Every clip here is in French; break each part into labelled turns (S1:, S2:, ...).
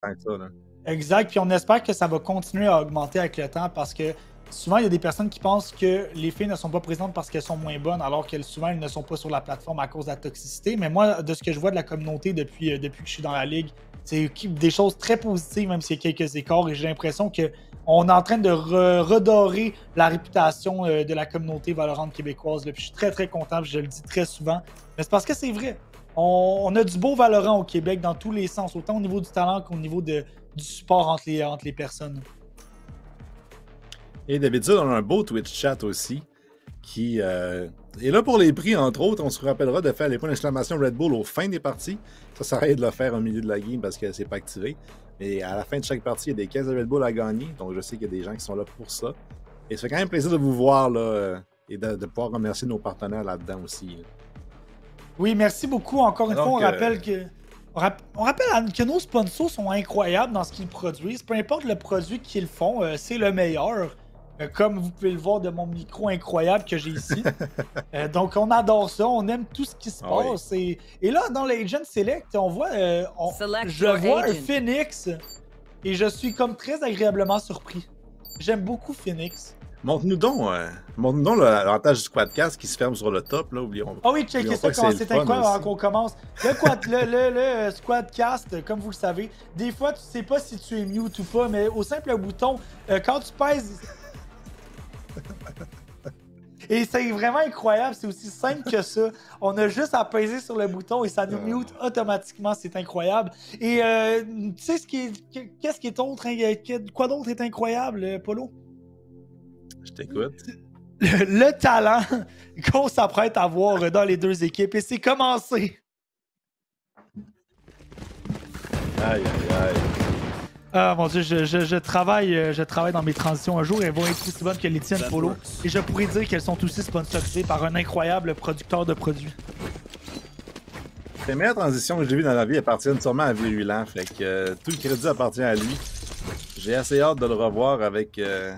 S1: tant que ça, là.
S2: Exact, puis on espère que ça va continuer à augmenter avec le temps parce que souvent, il y a des personnes qui pensent que les filles ne sont pas présentes parce qu'elles sont moins bonnes, alors que souvent, elles ne sont pas sur la plateforme à cause de la toxicité. Mais moi, de ce que je vois de la communauté depuis que je suis dans la ligue, c'est des choses très positives, même s'il y a quelques écarts. Et j'ai l'impression qu'on est en train de redorer la réputation de la communauté Valorant québécoise. Là. Puis je suis très, très content, puis je le dis très souvent. Mais c'est parce que c'est vrai. On a du beau Valorant au Québec dans tous les sens, autant au niveau du talent qu'au niveau du support entre les personnes.
S1: Et d'habitude, on a un beau Twitch chat aussi qui est là pour les prix, entre autres. On se rappellera de faire les points d'exclamation Red Bull aux fins des parties. Ça arrête de le faire au milieu de la game parce que c'est pas activé. Mais à la fin de chaque partie, il y a des 15 Red Bull à gagner. Donc je sais qu'il y a des gens qui sont là pour ça. Et ça fait quand même plaisir de vous voir là, et de pouvoir remercier nos partenaires là-dedans aussi. Là.
S2: Oui, merci beaucoup. Encore une fois, on rappelle que nos sponsors sont incroyables dans ce qu'ils produisent. Peu importe le produit qu'ils font, c'est le meilleur. Comme vous pouvez le voir de mon micro incroyable que j'ai ici. Donc, on adore ça. On aime tout ce qui se passe. Oui. Et là, dans l'Agent Select, on voit, je vois un Phoenix et je suis comme très agréablement surpris. J'aime beaucoup Phoenix.
S1: Montre-nous donc l'avantage du Quadcast qui se ferme sur le top, là, oublions.
S2: Ah oui, checkez ça, c'est incroyable avant qu'on commence. Le Squadcast, comme vous le savez, des fois, tu sais pas si tu es mute ou pas, mais au simple bouton, quand tu pèses... Et c'est vraiment incroyable, c'est aussi simple que ça. On a juste à peser sur le bouton et ça nous mute automatiquement, c'est incroyable. Et tu sais qu'est-ce qui est autre, quoi d'autre est incroyable, Polo?
S1: Je t'écoute.
S2: Le talent qu'on s'apprête à voir dans les deux équipes. Et c'est commencé.
S1: Aïe, aïe, aïe.
S2: Ah mon dieu, je travaille dans mes transitions un jour et elles vont être aussi bonnes que les tiennes, Polo. Et je pourrais dire qu'elles sont aussi sponsorisées par un incroyable producteur de produits.
S1: Les meilleures transitions que j'ai vues dans la vie appartiennent sûrement à Virulent. Fait que tout le crédit appartient à lui. J'ai assez hâte de le revoir avec... de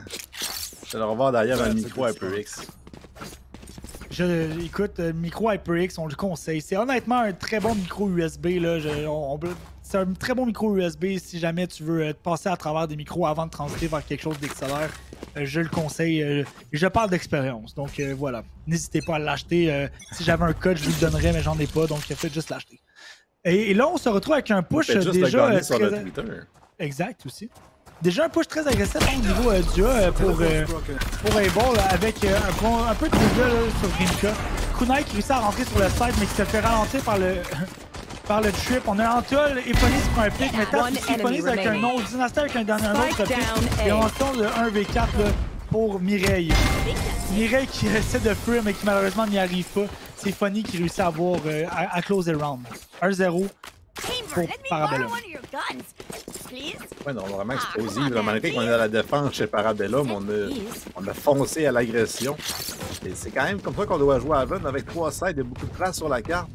S1: le revoir derrière un micro HyperX.
S2: Écoute, micro HyperX, on le conseille. C'est honnêtement un très bon micro USB. Là. C'est un très bon micro USB si jamais tu veux passer à travers des micros avant de transiter vers quelque chose d'XLR. Je le conseille. Je parle d'expérience. Donc voilà. N'hésitez pas à l'acheter. Si j'avais un code, je vous le donnerais, mais j'en ai pas. Donc faites juste l'acheter. Et là, on se retrouve avec un push déjà.
S1: Sur le Twitter.
S2: Exact aussi. Déjà un push très agressif au niveau du A pour A-Ball avec un peu de dégâts sur Rimka. Kunai qui réussit à rentrer sur le side mais qui se fait ralentir par le trip. On a Antol et Pony qui prend un pick, mais Taz aussi Pony avec un autre, Dynasty avec un autre pick. Et on tourne le 1v4 là, pour Mireille. Mireille qui essaie de fuir mais qui malheureusement n'y arrive pas. C'est Funny qui réussit à avoir à close the round. 1-0 pour Parabellum.
S1: Ouais, non, vraiment explosif. Malgré qu'on est à la défense chez Parabellum, on a foncé à l'agression. C'est quand même comme ça qu'on doit jouer à Ven avec 3 sides, il y a beaucoup de place sur la carte.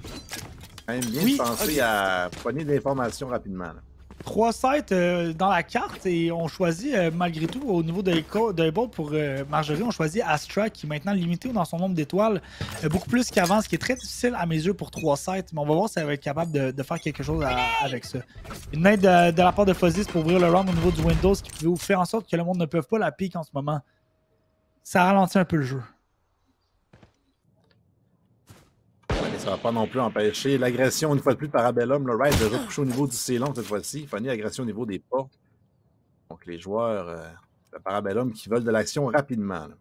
S1: Quand même bien de penser à pogner de l'information rapidement. Là.
S2: 3 sites dans la carte et on choisit malgré tout au niveau de ball pour Marjorie, on choisit Astra qui est maintenant limité dans son nombre d'étoiles beaucoup plus qu'avant, ce qui est très difficile à mes yeux pour 3 sites, mais on va voir si elle va être capable de faire quelque chose avec ça. Une aide de la part de Fuzzy pour ouvrir le round au niveau du Windows qui peut faire en sorte que le monde ne peut pas la pique en ce moment. Ça ralentit un peu le jeu.
S1: Ça va pas non plus empêcher l'agression une fois de plus de Parabellum. Le Ride déjà touché au niveau du C-long cette fois-ci. Funny agression au niveau des pas. Donc les joueurs de Parabellum qui veulent de l'action rapidement. Là.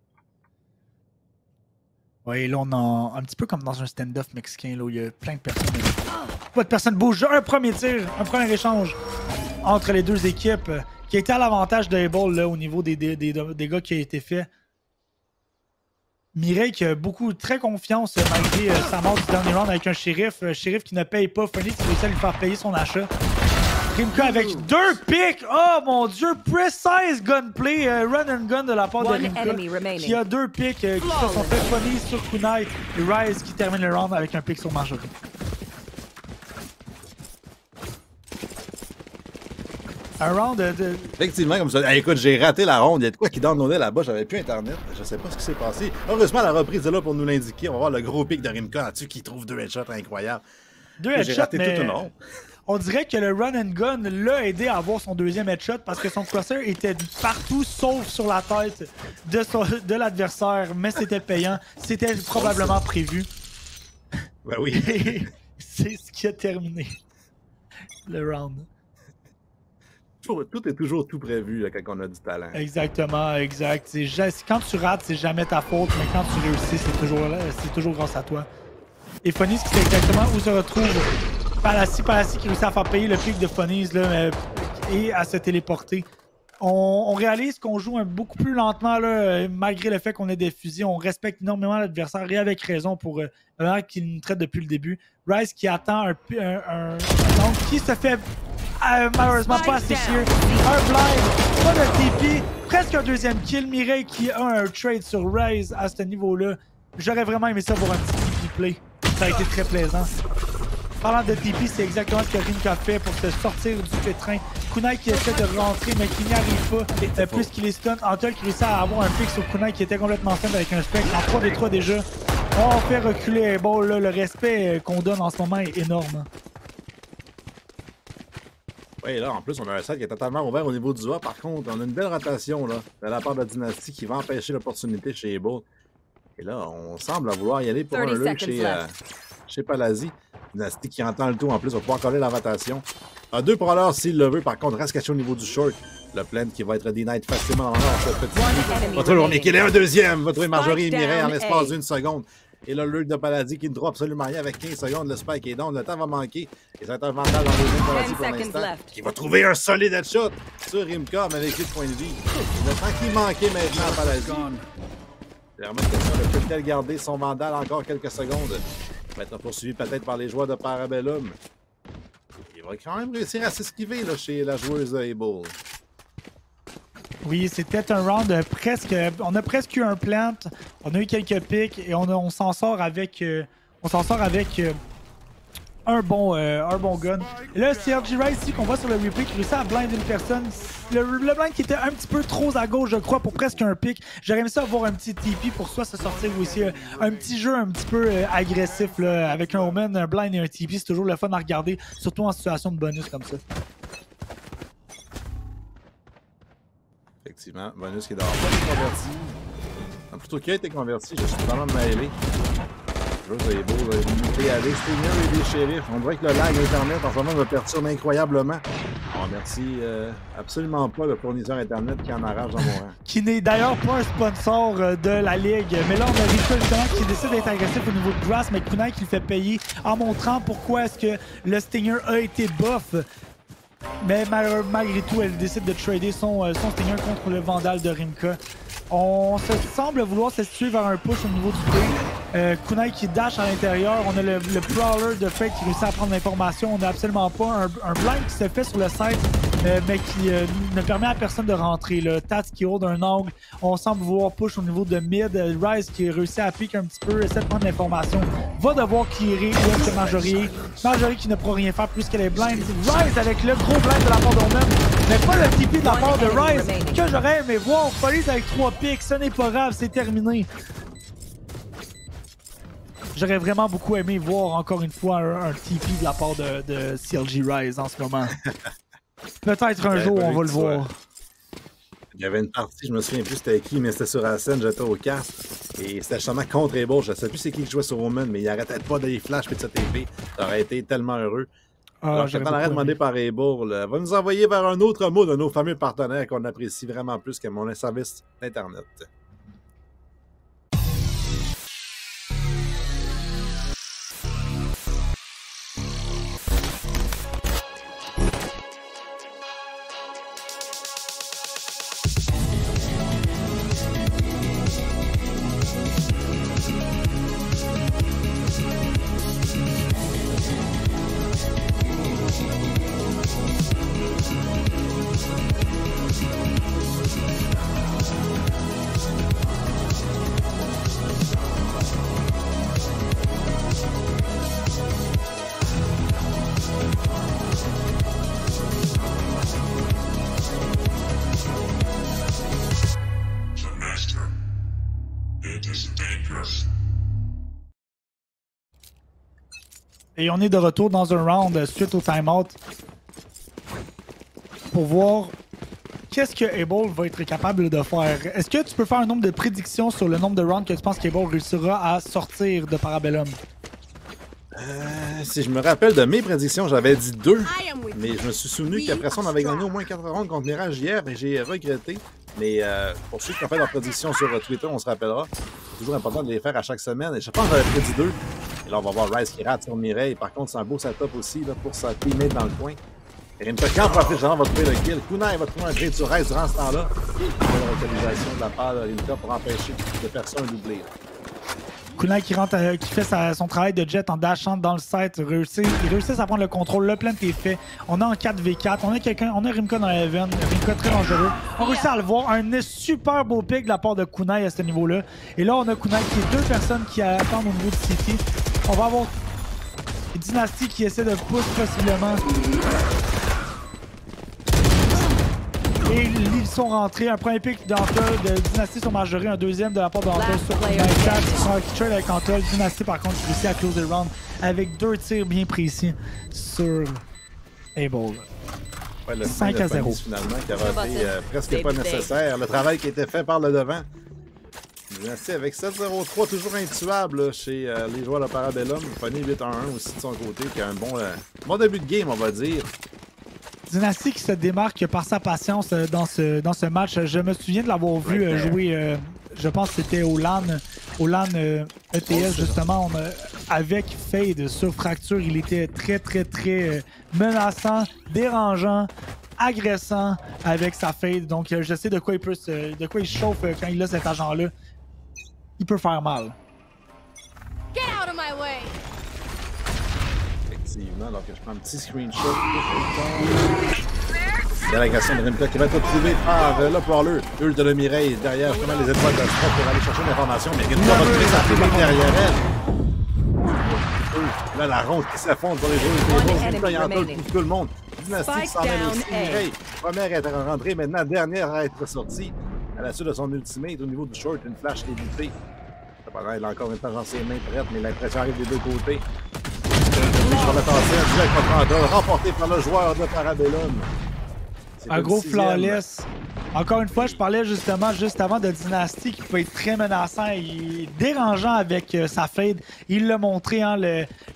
S2: Oui, là on a un petit peu comme dans un stand-off mexicain là, où il y a plein de personnes. Pas de personnes bougent. Un premier tir, un premier échange entre les deux équipes qui a été à l'avantage de A-Ball au niveau des dégâts qui a été fait. Mireille qui a très confiance malgré sa mort du dernier round avec un shérif. Shérif qui ne paye pas. Funny qui réussit à lui faire payer son achat. Rimka avec 2 picks. Oh mon dieu, precise gunplay. Run and gun de la part de Rimka. Qui a 2 picks qui se sont fait Funny sur Kunai. Et Rise qui termine le round avec un pick sur Marjorie. Un round de...
S1: Effectivement, comme ça. Hey, écoute, j'ai raté la ronde. Il y a de quoi qui downloadait là-bas. J'avais plus Internet. Je sais pas ce qui s'est passé. Heureusement, la reprise est là pour nous l'indiquer. On va voir le gros pic de Rimka là-dessus qui trouve 2 headshots incroyables.
S2: 2 headshots,
S1: j'ai raté tout le long.
S2: On dirait que le run and gun l'a aidé à avoir son deuxième headshot parce que son crosshair était partout sauf sur la tête de l'adversaire, mais c'était payant. C'était probablement prévu.
S1: Ben oui.
S2: C'est ce qui a terminé le round.
S1: Tout est toujours tout prévu là, quand on a du talent.
S2: Exactement, exact. Quand tu rates, c'est jamais ta faute, mais quand tu réussis, c'est toujours grâce à toi. Et Funnies, c'est exactement où se retrouve Palassi qui réussit à faire payer le pic de Funnies là, et à se téléporter. On réalise qu'on joue beaucoup plus lentement, là, malgré le fait qu'on ait des fusils. On respecte énormément l'adversaire et avec raison pour qu'il nous traite depuis le début. Ryze qui attend un angle qui se fait malheureusement pas assez clear. Un blind, pas de TP, presque un deuxième kill. Mireille qui a un trade sur Ryze à ce niveau-là. J'aurais vraiment aimé ça pour un petit TP play. Ça a été très plaisant. Parlant de TP, c'est exactement ce que Rimka fait pour se sortir du pétrin. Kunai qui essaie de rentrer, mais qui n'y arrive pas, puisqu'il est stun. Antle qui réussit à avoir un pick sur Kunai qui était complètement stun avec un spectre en 3v3 déjà. On fait reculer. Bon, là, le respect qu'on donne en ce moment est énorme.
S1: Oui, là, en plus, on a un set qui est totalement ouvert au niveau du A. Par contre, on a une belle rotation là, de la part de Dynasty qui va empêcher l'opportunité chez Able. Et là, on semble vouloir y aller pour un look chez Palazzi. Dynasty qui entend le tout en plus, va pouvoir coller la rotation. A 2 pour l'heure s'il le veut, par contre, reste caché au niveau du short. Le plan qui va être denied facilement dans ce petit. Va trouver, on est qu'il est un deuxième. Va trouver Marjorie et Mireille en l'espace d'une seconde. Et là, le de Paladin qui ne doit absolument rien avec 15 secondes. Le spike est down. Le temps va manquer. Et ça va être un avantage dans les deux Paladin pour l'instant. Qui va trouver un solide headshot sur Rimka, mais avec 8 points de vie. Le temps qui manquait maintenant à Paladin. Clairement, le peut-elle garder son Vandal encore quelques secondes. Il va être poursuivi peut-être par les joueurs de Parabellum. Il va quand même réussir à s'esquiver chez la joueuse de Able.
S2: Oui, c'était un round presque... On a presque eu un plant, on a eu quelques pics et on s'en sort avec... un bon gun. Et là, c'est RG Ryze ici qu'on voit sur le replay qui réussit à blind une personne. Le blind qui était un petit peu trop à gauche, je crois, pour presque un pic. J'aurais aimé ça avoir un petit TP pour soit se sortir aussi. Un petit jeu un petit peu agressif là, avec un Omen, un blind et un TP. C'est toujours le fun à regarder, surtout en situation de bonus comme ça.
S1: Effectivement, bonus qui est d'avoir pas été converti. Plutôt qu'il a été converti, je suis vraiment mêlé. Juste des beaux limités à l'extérieur et des shérifs. On dirait que le lag Internet en ce moment me perturbe incroyablement. On remercie absolument pas le fournisseur Internet qui en arrache dans mon rang.
S2: Qui n'est d'ailleurs pas un sponsor de la Ligue. Mais là, on a Rico justement qui décide d'être agressif au niveau de Grass, mais Kunai qui le fait payer en montrant pourquoi est-ce que le Stinger a été buff. Mais malgré tout, elle décide de trader son Stinger contre le Vandal de Rimka. On se semble vouloir se situer vers un push au niveau du B. Kunai qui dash à l'intérieur. On a le Prowler de Fate qui réussit à prendre l'information. On n'a absolument pas un blind qui se fait sur le site, mais qui ne permet à personne de rentrer. Le Tats qui hold un angle. On semble vouloir push au niveau de mid. Ryze qui réussit à piquer un petit peu, essaie de prendre l'information. Va devoir clearer où est-ce que Marjorie. Marjorie qui ne pourra rien faire puisqu'elle est blind. Ryze avec le gros blind de la part d'Omen, mais pas le TP de la part de Ryze que j'aurais aimé voir. Police avec 3 pics, ce n'est pas grave, c'est terminé. J'aurais vraiment beaucoup aimé voir encore une fois un TP de la part de CLG Ryze en ce moment. Peut-être un jour on va le voir.
S1: Il y avait une partie, je me souviens plus c'était qui, mais c'était sur la scène, j'étais au casque. Et c'était justement contre Able. Je ne sais plus c'est qui jouait sur Woman, mais il arrêtait pas de les flash et de se TP. Ça aurait été tellement heureux. Alors, je t'en demandé par Able. Va nous envoyer vers un autre mot de nos fameux partenaires qu'on apprécie vraiment plus que mon service d'Internet.
S2: Et on est de retour dans un round suite au timeout pour voir qu'est-ce que Able va être capable de faire. Est-ce que tu peux faire un nombre de prédictions sur le nombre de rounds que tu penses qu'Able réussira à sortir de Parabellum?
S1: Si je me rappelle de mes prédictions, j'avais dit 2, mais je me suis souvenu qu'après ça, on avait gagné au moins 4 rounds contre Mirage hier et j'ai regretté. Mais pour ceux qui ont fait leurs prédictions sur Twitter, on se rappellera. C'est toujours important de les faire à chaque semaine. Et je pense que j'avais prédit 2. Et là, on va voir Ryze qui rate sur Mireille. Par contre, c'est un beau setup aussi là, pour sa teammate dans le coin. Et Rimka, quand profite, va trouver le kill. Kunai va trouver un grade sur Ryze durant ce temps-là. Une localisation de la part de Rimka pour empêcher de faire ça un doublé.
S2: Kunai qui rentre, qui fait son travail de jet en dashant dans le site, ils réussissent à prendre le contrôle, le plant est fait. On est en 4v4, on a Rimka dans la Heaven, Rimka très dangereux. On réussit à le voir, un super beau pick de la part de Kunai à ce niveau-là. Et là, on a Kunai qui est 2 personnes qui attendent au niveau de City. On va avoir Dynasty qui essaie de push possiblement. Et ils sont rentrés. Un premier pick d'Antol de Dynasty sur Marjorie, un deuxième de la part d'Antol sur Nightcat. Qui trade avec Antol. Dynasty, par contre, qui réussit à close le round avec 2 tirs bien précis sur Able.
S1: Ouais, le
S2: 5 à 0.
S1: Finalement, qui a été presque pas nécessaire. Le travail qui était fait par le devant. Dynasty avec 7-0-3, toujours intuable là, chez les joueurs de Parabellum. Funny 8-1-1 aussi de son côté, qui a un bon début de game, on va dire.
S2: Dynasty qui se démarque par sa patience dans ce match. Je me souviens de l'avoir vu jouer, je pense que c'était au LAN ETS justement, avec Fade sur Fracture. Il était très menaçant, dérangeant, agressant avec sa Fade. Donc je sais de quoi il chauffe quand il a cet agent-là. Il peut faire mal.
S3: Get out of my way.
S1: Effectivement, alors que je prends un petit screenshot. Délégation de Rimka qui va être observée par le Prowler. Ult de Mireille derrière justement les étoiles de Spot pour aller chercher l'information. Mais Rimka va trouver sa team derrière elle. Là, la ronde qui s'effondre pour les joueurs. Rimka y entole pour tout le monde. Dynasty qui s'en mêle aussi. Mireille, première à être rentrée, maintenant dernière à être sortie. À la suite de son ultimate au niveau du short, une flash évitée. Il a encore une fois dans ses mains prêtes, mais l'impression arrive des deux côtés. Sur le passé, un direct contre Andol, remporté par le joueur de Parabellum.
S2: Un gros flawless. Encore une fois, je parlais justement juste avant de Dynasty qui peut être très menaçant et dérangeant avec sa Fade. Il l'a montré, hein,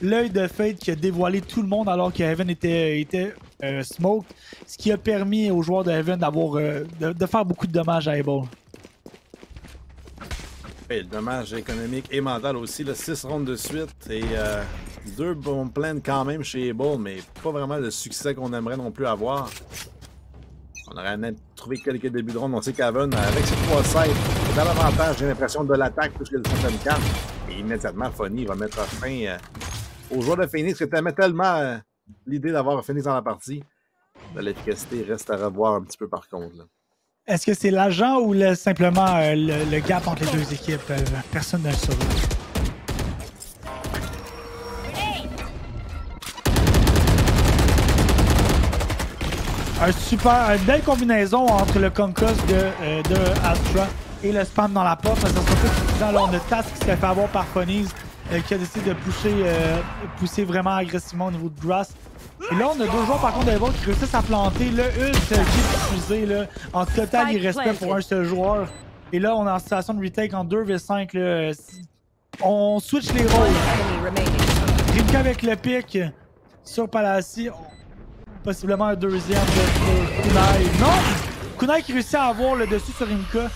S2: l'œil de Fade qui a dévoilé tout le monde alors que Heaven était smoke, ce qui a permis aux joueurs de Heaven de faire beaucoup de dommages à Able.
S1: Et le dommage économique et mental aussi, 6 rounds de suite et 2 bons plans quand même chez Able, mais pas vraiment le succès qu'on aimerait non plus avoir. On aurait même trouvé quelques débuts de round. On sait qu'Haven, avec ses 3 sides, est dans l'avantage, j'ai l'impression, de l'attaque plus que le 54. Et immédiatement, Funny va mettre fin aux joueurs de Phoenix qui aimaient tellement l'idée d'avoir Phoenix dans la partie. L'efficacité reste à revoir un petit peu par contre.
S2: Est-ce que c'est l'agent ou simplement le gap entre les deux équipes? Personne ne le saura. Une belle combinaison entre le concuss de Astra et le spam dans la porte. Ça sera plus suffisant. Là, on a Taz qui se fait avoir par Funnies qui a décidé de pousser vraiment agressivement au niveau de Grass. Et là, on a 2 joueurs par contre d'Evo qui réussissent à planter. Le ult qui est diffusé là, en total irrespect pour un seul joueur. Et là, on est en situation de retake en 2v5. Là. On switch les rôles. Rimka avec le pick sur Palassi. Possiblement un deuxième de Kunai. Non! Kunai qui réussit à avoir le dessus sur Rimka.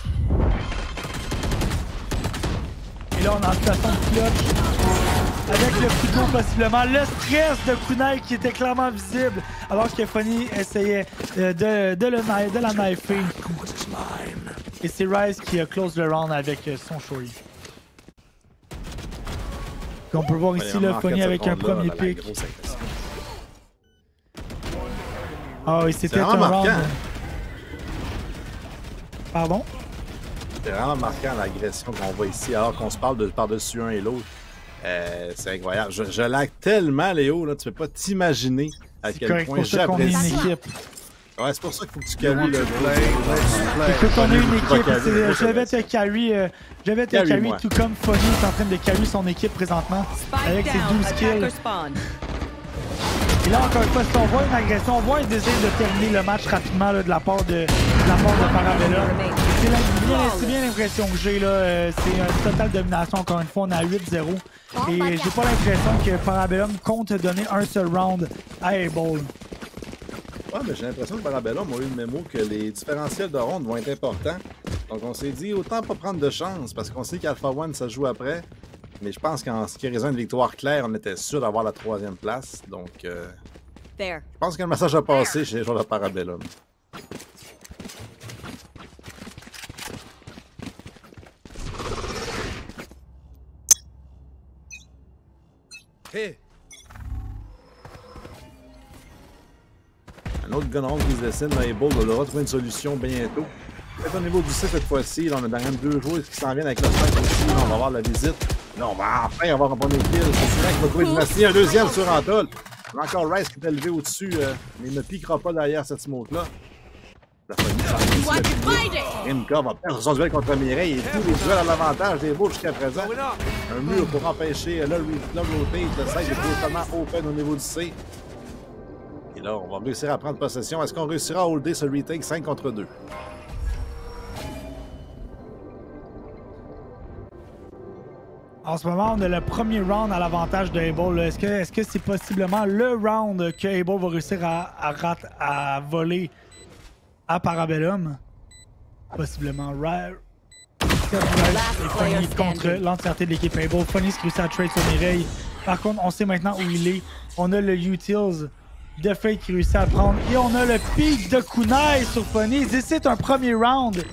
S2: Et là, on est en situation de clutch. Avec le couteau possiblement. Le stress de Kunai qui était clairement visible. Alors que Funny essayait de la knifer. Et c'est Ryze qui a close le round avec son Shory. On peut voir ici le Funny avec un premier pick. Ah oui, c'était un round. Pardon?
S1: C'est vraiment marquant l'agression qu'on voit ici, alors qu'on se parle de par-dessus un et l'autre. C'est incroyable. Je lag tellement, Léo, là, tu peux pas t'imaginer à quel point j'apprécie. Ouais, c'est pour ça qu'il faut que tu carries le play.
S2: Écoute, on a une équipe. Je vais te carry, tout comme Funny est en train de carry son équipe présentement avec ses 12 kills. Et là, encore une fois, si on voit une agression, on voit un désir de terminer le match rapidement là, de la part de Parabellum. C'est bien l'impression que j'ai. C'est une totale domination. Encore une fois, on est à 8-0. Et j'ai pas l'impression que Parabellum compte donner un seul round à Able.
S1: Ouais, mais j'ai l'impression que Parabellum a eu le mémo que les différentiels de ronde vont être importants. Donc on s'est dit, autant pas prendre de chance, parce qu'on sait qu'Alpha One, ça joue après. Mais je pense qu'en ce qui est une victoire claire, on était sûr d'avoir la 3e place. Donc, je pense que le message a passé chez les joueurs de Parabellum. Hey! Un autre gun qui se dessine, mais Able devra trouver une solution bientôt. Peut-être au niveau du site cette fois-ci, on a quand même 2 joueurs qui s'en viennent avec le sniper aussi. Là, on va voir la visite. Là, on va enfin avoir un premier kill. C'est vrai qu'il va trouver Dynasty, un deuxième sur Antol. On a encore Rice qui est élevé au-dessus, mais il ne piquera pas derrière cette smoke-là. La famille Rimka va perdre son duel contre Mireille et tous les duels à l'avantage des Bulls jusqu'à présent. Un mur pour empêcher le rotate. Le site est totalement open au niveau du C. Et là, on va réussir à prendre possession. Est-ce qu'on réussira à holder ce retake 5 contre 2?
S2: En ce moment, on a le premier round à l'avantage de Able. Est-ce que c'est possiblement le round que Able va réussir à voler à Parabellum? Possiblement. Funny contre l'entièreté de l'équipe Able. Funny qui réussit à trade sur Mireille. Par contre, on sait maintenant où il est. On a le Utils de Fate qui réussit à le prendre. Et on a le pic de Kunai sur Funny. C'est un premier round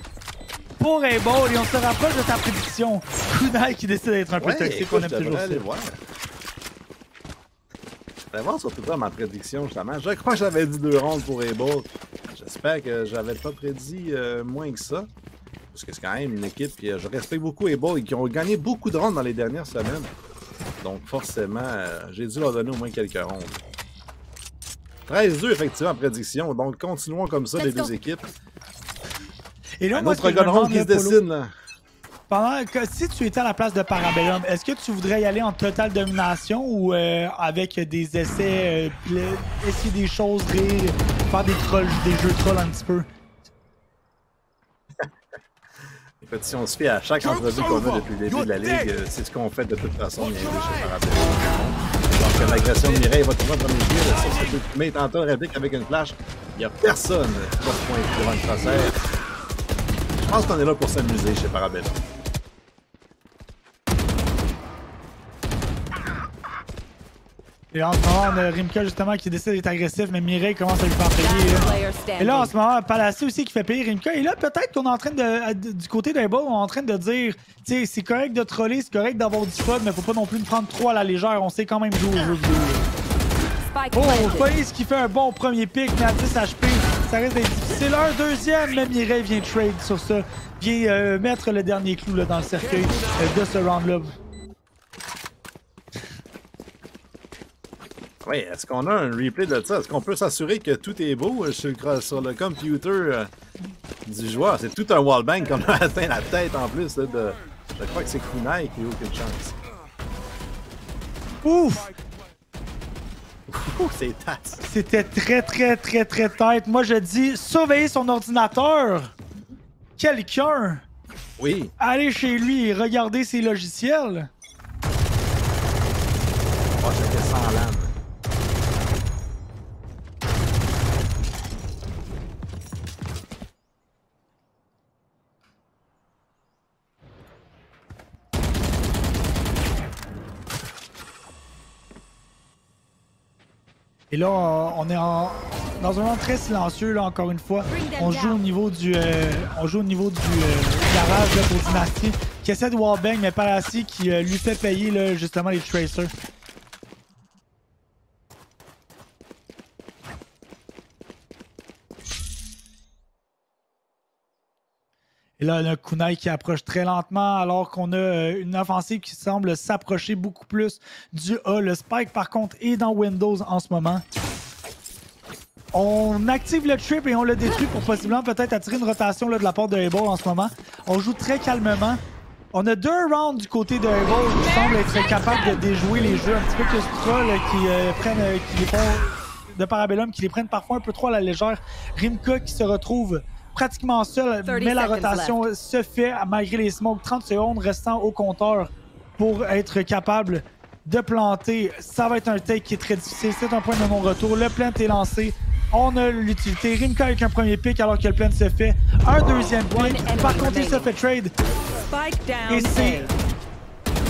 S2: pour Able et on se rapproche de ta prédiction. Kunai qui décide d'être un peu toxique, on aime toujours ça.
S1: Je vais voir sur Twitter ma prédiction justement. Je crois que j'avais dit 2 rounds pour Able. J'espère que j'avais pas prédit moins que ça. Parce que c'est quand même une équipe que je respecte beaucoup Able et qui ont gagné beaucoup de rounds dans les dernières semaines. Donc forcément, j'ai dû leur donner au moins quelques rounds. 13-2 effectivement en prédiction. Donc continuons comme ça les deux équipes.
S2: Et là,
S1: un autre gun round qui se dessine là.
S2: Si tu étais à la place de Parabellum, est-ce que tu voudrais y aller en totale domination ou avec des essais, essayer des choses, rire, faire des jeux trolls un petit peu?
S1: Écoute, si on se fait à chaque entrevue qu'on a depuis le début de la ligue, c'est ce qu'on fait de toute façon, bien chez Parabellum. Donc l'agression de Mireille va trouver un premier kill. Mais tantôt réplique avec une flash. Il n'y a personne qui va se pointer devant une crosshair. Je pense qu'on est là pour s'amuser chez Parabellum.
S2: Et en ce moment, on a Rimka justement qui décide d'être agressif, mais Mireille commence à lui faire payer. Et là, en ce moment, Palacio aussi qui fait payer Rimka. Et là, peut-être qu'on est en train du côté d'un ball, on est en train de dire, tu sais, c'est correct de troller, c'est correct d'avoir du fun, mais faut pas non plus le prendre trop à la légère. On sait quand même jouer au jeu vidéo. Oh, Police qui fait un bon premier pick, mais à 10 HP, ça risque d'être difficile. Un deuxième, mais Mireille vient trade sur ça. Vient mettre le dernier clou là, dans le cercueil de ce round-là.
S1: Oui, est-ce qu'on a un replay de ça? Est-ce qu'on peut s'assurer que tout est beau sur le computer du joueur? C'est tout un wallbang qu'on a atteint la tête en plus. Là, je crois que c'est Kunai qui a aucune chance.
S2: Ouf!
S1: C'est tasse.
S2: C'était très tête. Moi, je dis surveiller son ordinateur. Quelqu'un.
S1: Oui.
S2: Aller chez lui et regarder ses logiciels.
S1: Oh, j'étais sans lame.
S2: Et là, on est dans un moment très silencieux, là, encore une fois. On joue au niveau du garage là, pour Dynasty, qui essaie de wallbang, mais Palaci qui lui fait payer là, justement les tracers. Et là, on a Kunai qui approche très lentement alors qu'on a une offensive qui semble s'approcher beaucoup plus du A. Le Spike, par contre, est dans Windows en ce moment. On active le trip et on le détruit pour possiblement peut-être attirer une rotation là, de la part de Able en ce moment. On joue très calmement. On a 2 rounds du côté de Able qui semble être capable de déjouer les jeux un petit peu que Sputra qui les font de Parabellum, qui les prennent parfois un peu trop à la légère. Rimka qui se retrouve pratiquement seul, mais la rotation se fait malgré les smokes. 30 secondes restant au compteur pour être capable de planter. Ça va être un take qui est très difficile. C'est un point de non-retour. Le plant est lancé. On a l'utilité. Rimka avec un premier pick alors que le plant se fait. Un deuxième pick. Par contre, il se fait trade. Et c'est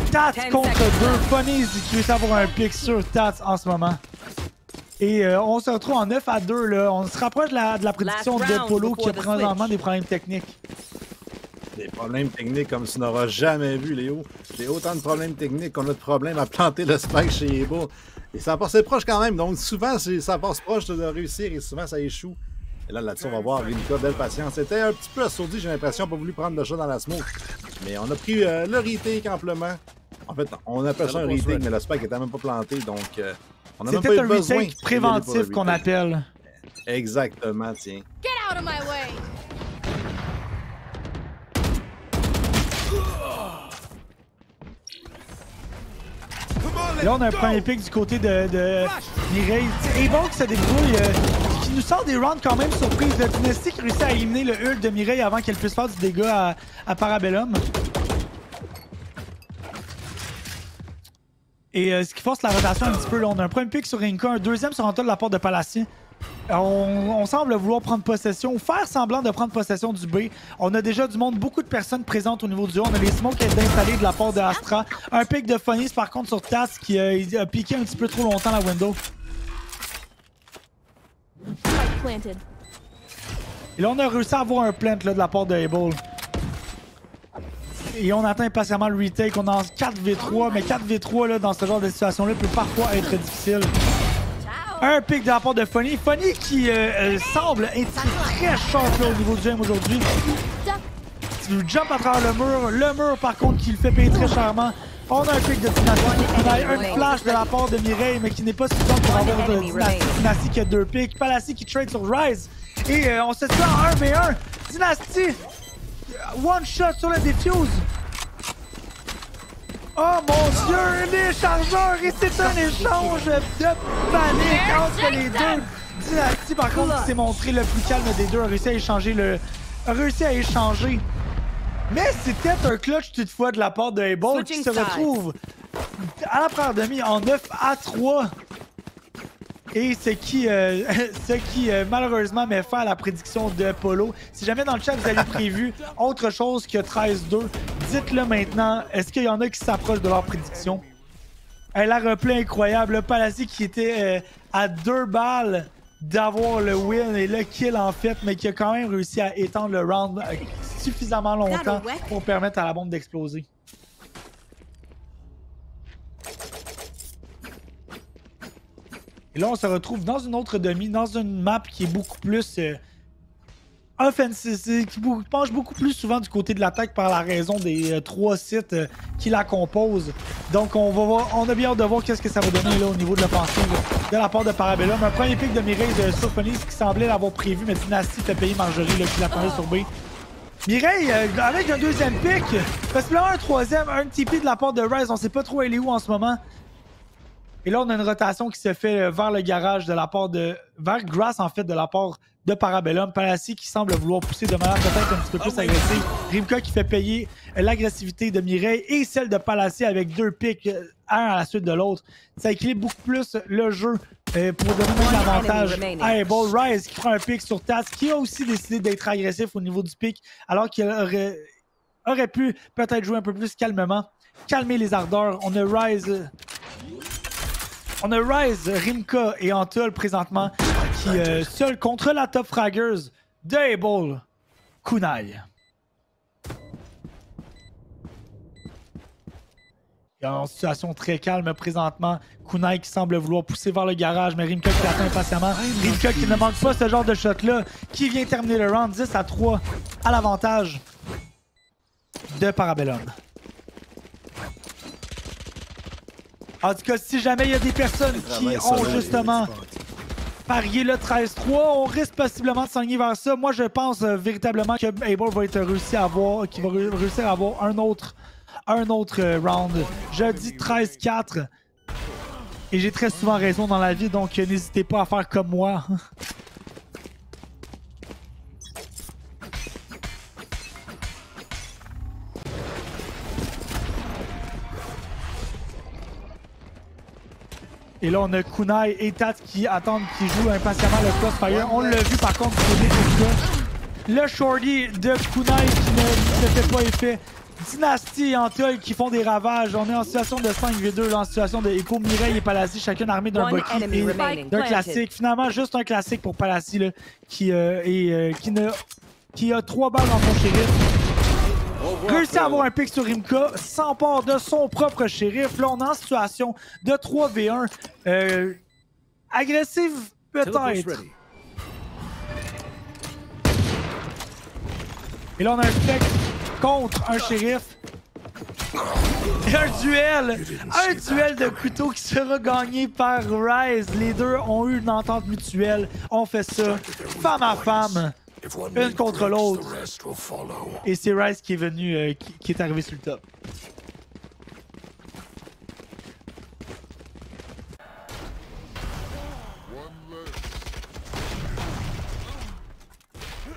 S2: Tats contre 2. Funnies qui réussit à avoir un pick sur Tats en ce moment. Et on se retrouve en 9 à 2. Là. On se rapproche de la prédiction de Polo qui a présentement des problèmes techniques.
S1: Des problèmes techniques comme tu n'auras jamais vu, Léo. J'ai autant de problèmes techniques qu'on a de problèmes à planter le spike chez Ebo. Et ça passe proche quand même. Donc souvent, ça passe proche de réussir et souvent, ça échoue. Et là-dessus, on va voir Rimka, belle patience. C'était un petit peu assourdi, j'ai l'impression, pas voulu prendre le chat dans la smoke. Mais on a pris le retake amplement. En fait, on appelle ça un retake, mais le spike n'était même pas planté. Donc, on n'a même pas eu besoin.
S2: C'était un retake préventif qu'on appelle.
S1: Exactement, tiens.
S3: Get out of my way!
S2: Là, on a un premier pick du côté de Mireille. Able qui se débrouille, qui nous sort des rounds quand même surprise. Dynasty qui réussit à éliminer le ult de Mireille avant qu'elle puisse faire du dégât à Parabellum. Et ce qui force la rotation un petit peu. Là, on a un premier pick sur Rinka, un deuxième sur Anta de la part de Palacier. On semble vouloir prendre possession ou faire semblant de prendre possession du B. On a déjà du monde, beaucoup de personnes présentes au niveau du A. On a les smokes qui sont installés de la part de Astra. Un pick de Funnies par contre sur Taz qui a piqué un petit peu trop longtemps la window. Et là on a réussi à avoir un plant là, de la part de Able. Et on attend impatiemment le retake. On est en 4v3, mais 4v3 là, dans ce genre de situation-là peut parfois être difficile. Un pick de la part de Funny. Funny qui semble être très sharp là, au niveau du game aujourd'hui. Tu jump à travers le mur. Le mur, par contre, qui le fait payer très chèrement. On a un pick de Dynasty. On a un flash de la part de Mireille, mais qui n'est pas suffisant pour avoir de Dynasty. Dynasty qui a 2 picks. Palaci qui trade sur Rise. Et on se tue en 1v1. Dynasty. One shot sur le defuse. Oh mon dieu, les chargeurs! Et c'est un échange de panique entre les deux. Dynasty, par contre, qui s'est montré le plus calme des deux, a réussi à échanger Mais c'était un clutch toutefois de la part de Able qui se retrouve à la première demi en 9 à 3. Et ce qui malheureusement met fin à la prédiction de Polo. Si jamais dans le chat vous avez prévu autre chose que 13-2, dites-le maintenant. Est-ce qu'il y en a qui s'approchent de leur prédiction? La replay incroyable. Le Palaci qui était à 2 balles d'avoir le win et le kill en fait, mais qui a quand même réussi à étendre le round suffisamment longtemps pour permettre à la bombe d'exploser. Et là, on se retrouve dans une autre demi, dans une map qui est beaucoup plus offensive, qui penche beaucoup plus souvent du côté de l'attaque par la raison des 3 sites qui la composent. Donc, on a bien hâte de voir qu'est-ce que ça va donner là, au niveau de l'offensive de la part de Parabellum. Un premier pick de Mireille de Surphonis qui semblait l'avoir prévu, mais Dynasty fait payer Marjorie là, qui l'attendait sur B. Mireille, avec un deuxième pick, possiblement un troisième, un TP de la part de Rise, on sait pas trop elle est où en ce moment. Et là, on a une rotation qui se fait vers le garage de la part de... vers Grass, en fait, de la part de Parabellum. Palaci qui semble vouloir pousser de manière peut-être un petit peu plus agressive. Rimka qui fait payer l'agressivité de Mireille et celle de Palaci avec 2 picks, un à la suite de l'autre. Ça équilibre beaucoup plus le jeu pour donner l'avantage à Able. Rise qui prend un pick sur Taz, qui a aussi décidé d'être agressif au niveau du pick, alors qu'il aurait pu peut-être jouer un peu plus calmement, calmer les ardeurs. On a Rise, Rimka et Antul présentement qui seul contre la top fraggers de Able, Kunai. Et en situation très calme présentement, Kunai qui semble vouloir pousser vers le garage, mais Rimka qui l'attend impatiemment. Rimka qui ne manque pas ce genre de shot-là, qui vient terminer le round 10 à 3 à l'avantage de Parabellum. En tout cas, si jamais il y a des personnes qui ont justement parier le 13-3. On risque possiblement de s'enligner vers ça. Moi, je pense véritablement que Able va être réussi à avoir, qu'il va réussir à avoir un autre round. Je dis 13-4. Et j'ai très souvent raison dans la vie, donc n'hésitez pas à faire comme moi. Et là, on a Kunai et Tat qui attendent, qui jouent impatiemment le Crossfire. On l'a vu par contre du côté de le Shorty de Kunai qui ne fait pas effet. Dynasty et Antol qui font des ravages. On est en situation de 5v2, là, en situation de Echo, Mireille et Palassi, chacun armé d'un Bucky et d'un classique. Finalement, juste un classique pour Palassi là, qui a 3 balles dans son shérif. Réussit à avoir un pick sur Rimka, s'empare de son propre shérif. Là, on est en situation de 3v1. Agressive, peut-être. Et là, on a un spectre contre un shérif. Et un duel de couteau qui sera gagné par Rise. Les deux ont eu une entente mutuelle. On fait ça femme à femme. Une contre l'autre. Et c'est Rise qui est venu, qui est arrivé sur le top.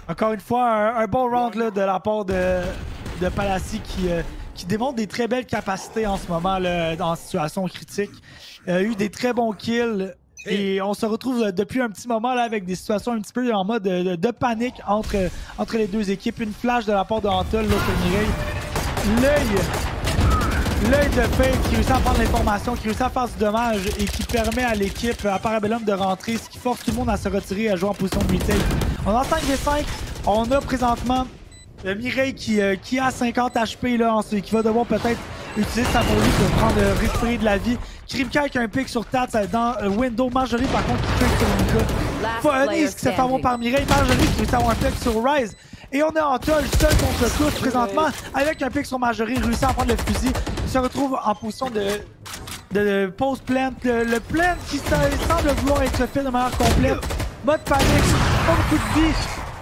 S2: Encore une fois, un bon round là, de la part de Palassi qui démontre des très belles capacités en ce moment là, en situation critique. Il a eu des très bons kills. Et on se retrouve depuis un petit moment là avec des situations un petit peu en mode de panique entre les deux équipes. Une flash de la part de Antol, l'autre Mireille. L'œil de Fate qui réussit à prendre l'information, qui réussit à faire du dommage et qui permet à l'équipe, à Parabellum, de rentrer, ce qui force tout le monde à se retirer, à jouer en position de retake. On est en 5v5. On a présentement Mireille qui a 50 HP là, qui va devoir peut-être utiliser sa folie pour prendre respirer de la vie. Krimka avec un pick sur Tats dans Window. Marjorie par contre qui pick sur Mika. Funny qui s'est fait avoir par Mireille. Marjorie qui réussit à avoir un pick sur Rise. Et on a Antol seul contre tous présentement avec un pick sur Marjorie. Réussit à prendre le fusil. Il se retrouve en position de pose plant. Le plant qui semble vouloir être fait de manière complète. Mode panique. Pas beaucoup de vie.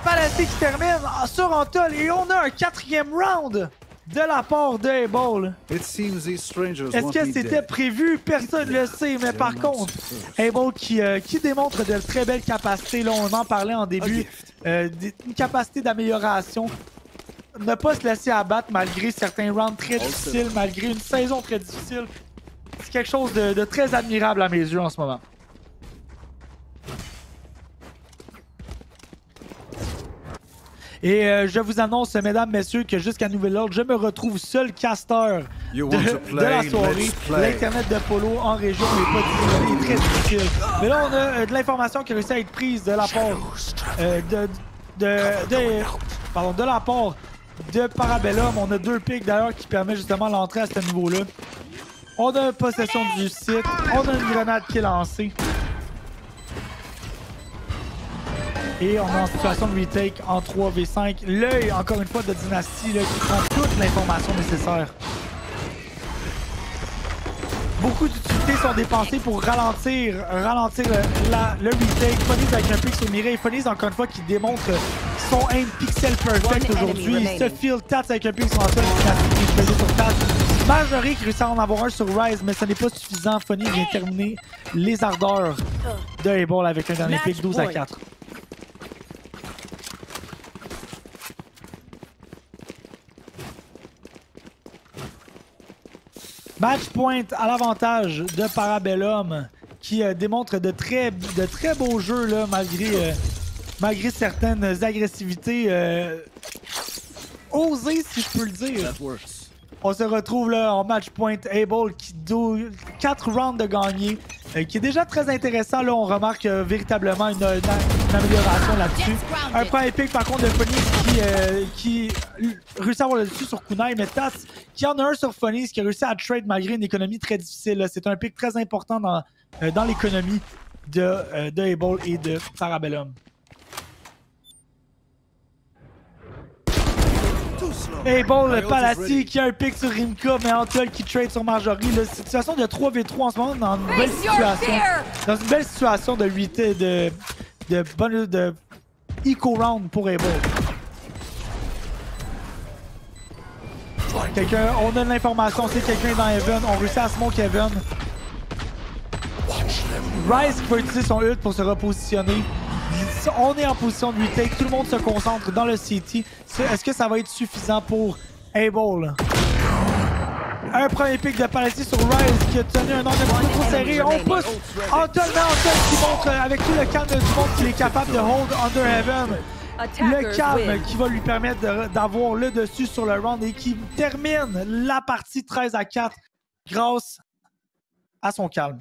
S2: Palassi qui termine sur Antol. Et on a un 4e round de la part de Able. Est-ce que c'était prévu? Personne ne le sait, mais par contre, Able qui démontre de très belles capacités. Là, on en parlait en début. Une capacité d'amélioration. Ne pas se laisser abattre malgré certains rounds très difficiles, malgré une saison très difficile. C'est quelque chose de très admirable à mes yeux en ce moment. Et je vous annonce, mesdames, messieurs, que jusqu'à nouvel ordre, je me retrouve seul caster de la soirée. L'Internet de Polo en région n'est pas difficile, est très difficile. Mais là, on a de l'information qui a réussi à être prise de la part de la part de Parabellum. On a 2 picks d'ailleurs qui permettent justement l'entrée à ce niveau-là. On a possession du site. On a une grenade qui est lancée. Et on est en situation de retake en 3v5. L'œil, encore une fois, de Dynasty là, qui prend toute l'information nécessaire. Beaucoup d'utilités sont dépensées pour ralentir le retake. Funnies avec un pick sur Mireille. Funnies, encore une fois, qui démontre son aim pixel perfect aujourd'hui. Il se feel Tats avec un pick sur Antol. Dynasty qui est sur Tats. Marjorie qui réussit à en avoir un sur Rise, mais ce n'est pas suffisant. Funny vient terminer les ardeurs de Able avec un dernier pick 12-4. Match point à l'avantage de Parabellum qui démontre de très beaux jeux là, malgré certaines agressivités osées, si je peux le dire. On se retrouve là en match point. Able qui doit 4 rounds de gagner, qui est déjà très intéressant. Là, on remarque véritablement une amélioration là-dessus. Un point épique par contre de Funnies qui réussit à avoir le dessus sur Kunai, mais Tats qui en a un sur Funnies qui a réussi à trade malgré une économie très difficile. C'est un pick très important dans l'économie de Able et de Parabellum. Able, Palati qui a un pick sur Rimka, mais Antoine qui trade sur Marjorie. La situation de 3v3 en ce moment dans une belle situation. Dans une belle situation de 8 de eco round pour Able. On a de l'information, c'est quelqu'un dans Heaven. On réussit à smoke Heaven. Ryze qui va utiliser son ult pour se repositionner. On est en position de retake. Tout le monde se concentre dans le CT. Est-ce que ça va être suffisant pour Able? Un premier pick de Palati sur Ryze qui a tenu un angle un peu trop serré. On pousse Anton qui montre avec tout le calme du monde qu'il est capable de hold under Heaven. Le calme qui va lui permettre d'avoir le dessus sur le round et qui termine la partie 13-4 grâce à son calme.